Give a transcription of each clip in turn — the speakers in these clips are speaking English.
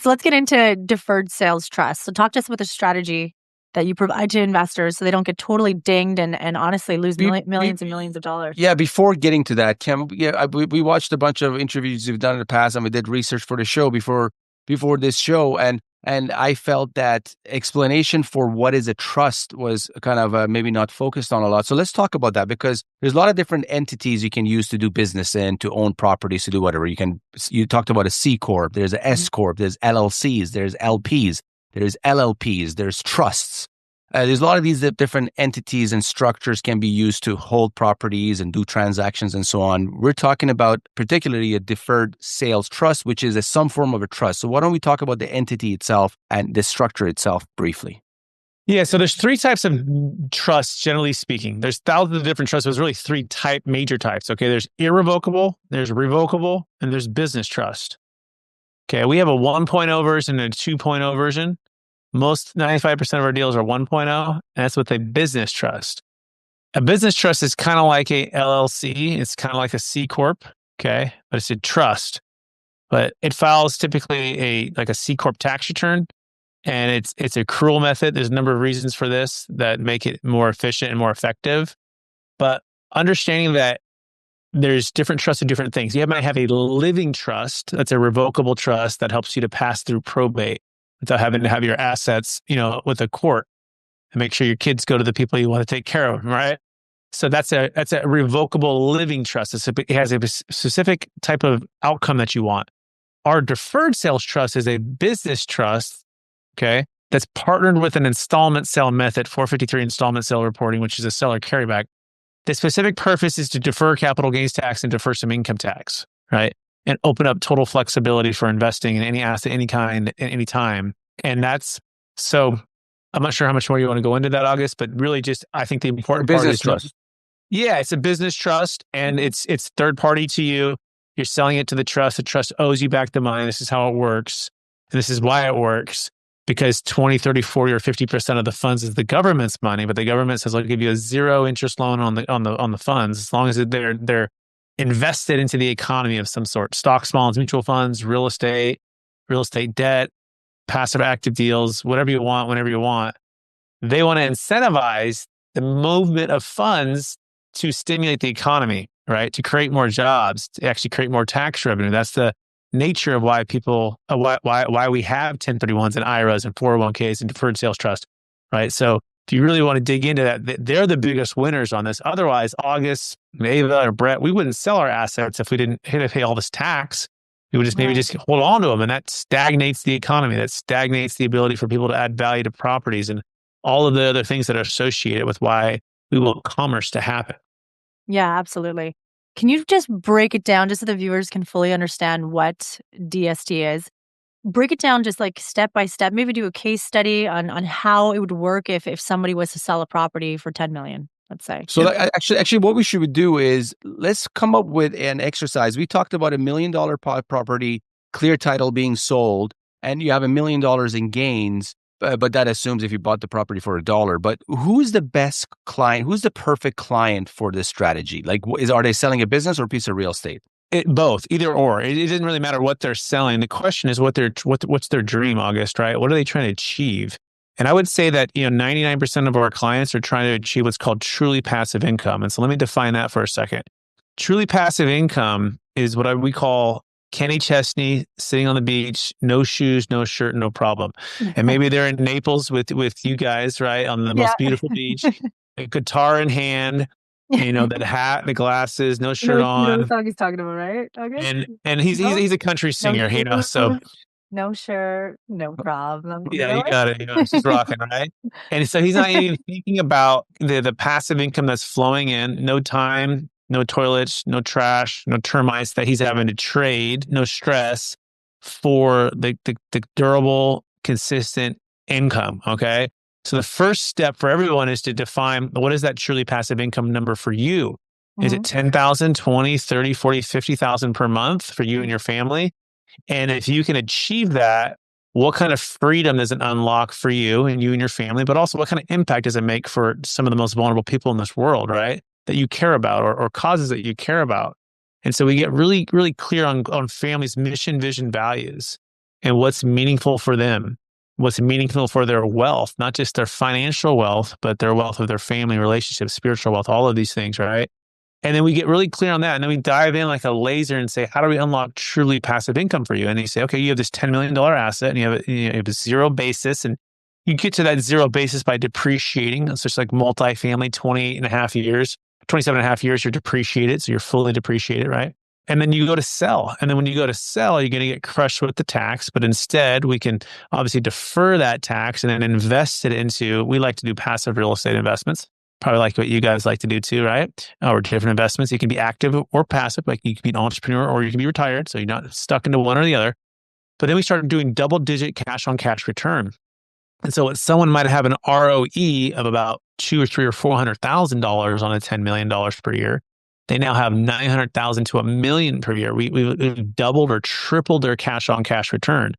So let's get into deferred sales trust. So talk to us about the strategy that you provide to investors so they don't get totally dinged and honestly lose millions and millions of dollars. Yeah, before getting to that, Kim, we watched a bunch of interviews you've done in the past, and we did research for the show before this show, and I felt that explanation for what is a trust was kind of maybe not focused on a lot. So let's talk about that, because there's a lot of different entities you can use to do business in, to own properties, to do whatever. You talked about a C corp, there's a S corp, there's LLCs, there's LPs, there's LLPs, there's trusts. There's a lot of these different entities and structures can be used to hold properties and do transactions and so on. We're talking about particularly a deferred sales trust, which is some form of a trust. So why don't we talk about the entity itself and the structure itself briefly? Yeah, so there's three types of trusts, generally speaking. There's thousands of different trusts. There's really three major types. Okay, there's irrevocable, there's revocable, and there's business trust. Okay, we have a 1.0 version and a 2.0 version. Most 95% of our deals are 1.0, and that's with a business trust. A business trust is kind of like a LLC. It's kind of like a C corp, okay? But it's a trust. But it files typically a C corp tax return, and it's a accrual method. There's a number of reasons for this that make it more efficient and more effective. But understanding that there's different trusts and different things. You might have a living trust. That's a revocable trust that helps you to pass through probate without having to have your assets, with a court, and make sure your kids go to the people you want to take care of, right? So that's a revocable living trust. It has a specific type of outcome that you want. Our deferred sales trust is a business trust, okay, that's partnered with an installment sale method, 453 installment sale reporting, which is a seller carryback. The specific purpose is to defer capital gains tax and defer some income tax, right? And open up total flexibility for investing in any asset, any kind, at any time. And that's, so I'm not sure how much more you want to go into that, August, but really just, I think the important part is trust. Yeah, it's a business trust, and it's third party to you. You're selling it to the trust owes you back the money. This is how it works. And this is why it works, because 20, 30, 40, or 50% of the funds is the government's money, but the government says, I'll give you a 0 interest loan on the funds, as long as they're invested into the economy of some sort. Stocks, bonds, mutual funds, real estate debt, passive active deals, whatever you want, whenever you want. They want to incentivize the movement of funds to stimulate the economy, right? To create more jobs, to actually create more tax revenue. That's the nature of why people, why we have 1031s and IRAs and 401ks and deferred sales trust, right? So if you really want to dig into that, they're the biggest winners on this. Otherwise, August, Ava, or Brett, we wouldn't sell our assets if we didn't have to pay all this tax. We would just maybe just hold on to them, and that stagnates the economy. That stagnates the ability for people to add value to properties and all of the other things that are associated with why we want commerce to happen. Yeah, absolutely. Can you just break it down just so the viewers can fully understand what DST is? Break it down just like step by step, maybe do a case study on how it would work if somebody was to sell a property for 10 million, let's say. So actually what we should do is let's come up with an exercise. We talked about $1 million property, clear title being sold, and you have $1 million in gains, but that assumes if you bought the property for $1. But who's the best client? Who's the perfect client for this strategy? Like, are they selling a business or a piece of real estate? Both, either or. It doesn't really matter what they're selling. The question is what's their dream, August, right? What are they trying to achieve? And I would say that 99% of our clients are trying to achieve what's called truly passive income. And so let me define that for a second. Truly passive income is what we call Kenny Chesney sitting on the beach, no shoes, no shirt, no problem. And maybe they're in Naples with you guys, right, on the most beautiful beach, a guitar in hand. That hat, the glasses, no shirt on. You know the song he's talking about, right? Okay. And he's a country singer, so no shirt, no problem. Yeah, you got it. She's rocking, right? And so he's not even thinking about the passive income that's flowing in. No time, no toilets, no trash, no termites that he's having to trade, no stress for the durable, consistent income. Okay. So the first step for everyone is to define what is that truly passive income number for you? Is it 10,000, 20, 30, 40, 50,000 per month for you and your family? And if you can achieve that, what kind of freedom does it unlock for you and your family? But also what kind of impact does it make for some of the most vulnerable people in this world, right? That you care about or causes that you care about. And so we get really, really clear on families' mission, vision, values. and what's meaningful for them, what's meaningful for their wealth, not just their financial wealth, but their wealth of their family, relationships, spiritual wealth, all of these things, right? And then we get really clear on that. And then we dive in like a laser and say, how do we unlock truly passive income for you? And you say, okay, you have this $10 million asset and you have a zero basis. And you get to that zero basis by depreciating. It's just like multifamily, 27 and a half years, you're depreciated. So you're fully depreciated, right? And then you go to sell. And then when you go to sell, you're going to get crushed with the tax. But instead, we can obviously defer that tax and then invest it into, we like to do passive real estate investments. Probably like what you guys like to do too, right? Or different investments. You can be active or passive. Like you can be an entrepreneur or you can be retired. So you're not stuck into one or the other. But then we started doing double-digit cash-on-cash return. And so someone might have an ROE of about $200,000 or $300,000 or $400,000 on a $10 million per year. They now have $900,000 to $1 million per year. We've doubled or tripled their cash-on-cash return.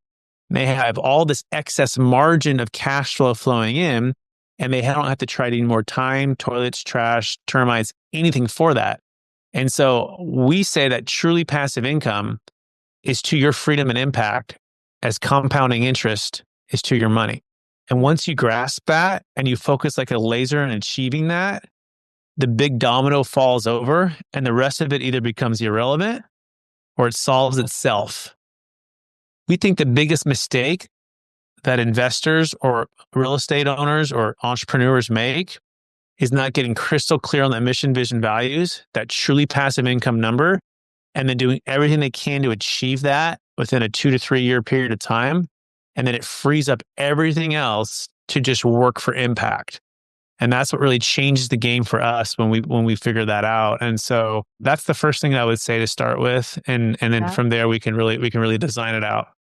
They have all this excess margin of cash flow flowing in, and they don't have to try to need more time, toilets, trash, termites, anything for that. And so we say that truly passive income is to your freedom and impact as compounding interest is to your money. And once you grasp that and you focus like a laser on achieving that, the big domino falls over and the rest of it either becomes irrelevant or it solves itself. We think the biggest mistake that investors or real estate owners or entrepreneurs make is not getting crystal clear on that mission, vision, values, that truly passive income number, and then doing everything they can to achieve that within a 2 to 3 year period of time. And then it frees up everything else to just work for impact. And that's what really changes the game for us when we figure that out. And so that's the first thing I would say to start with. And then from there we can really design it out.